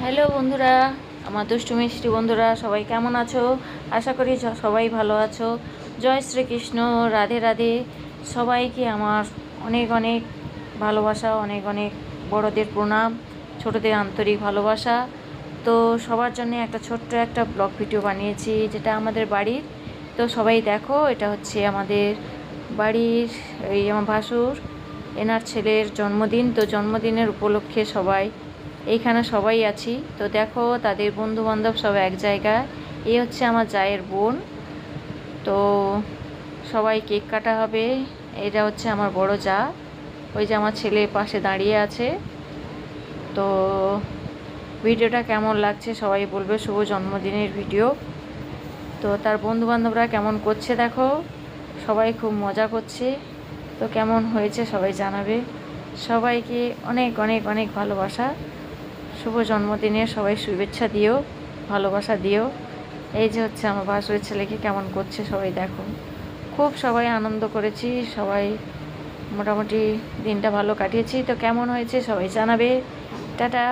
Hello বন্ধুরা, আমার দুষ্টু মিষ্টি বন্ধুরা সবাই কেমন আছো? আশা করি সবাই ভালো আছো। জয় শ্রীকৃষ্ণ, রাধে রাধে। সবাইকে আমার অনেক অনেক ভালোবাসা, অনেক অনেক বড়দের প্রণাম, ছোটদের আন্তরিক ভালোবাসা। তো সবার জন্য একটা ছোট্ট একটা ব্লগ ভিডিও বানিয়েছি, যেটা আমাদের বাড়ির। তো সবাই দেখো, এটা হচ্ছে আমাদের বাড়ির, এই আমার ভাসুর, এনার ছেলের জন্মদিন। তো জন্মদিনের উপলক্ষে সবাই এইখানে সবাই আছি। তো দেখো, তাদের বন্ধু বান্ধব সব এক জায়গায়। এই হচ্ছে আমার জায়ের বোন। তো সবাই কেক কাটা হবে। এটা হচ্ছে আমার বড় জা, ওই যে আমার ছেলে পাশে দাঁড়িয়ে আছে। তো ভিডিওটা কেমন লাগছে সবাই বলবে, শুভ জন্মদিনের ভিডিও। তো তার বন্ধু বান্ধবরা কেমন করছে দেখো, সবাই খুব মজা করছে। তো কেমন হয়েছে সবাই জানাবে। সবাইকে অনেক অনেক অনেক ভালোবাসা। শুভ জন্মদিনে সবাই শুভেচ্ছা দিও, ভালোবাসা দিও। এই যে হচ্ছে আমার ভাসুরের ছেলেকে কেমন করছে সবাই দেখো। খুব সবাই আনন্দ করেছি, সবাই মোটামুটি দিনটা ভালো কাটিয়েছি। তো কেমন হয়েছে সবাই জানাবে। টাটা।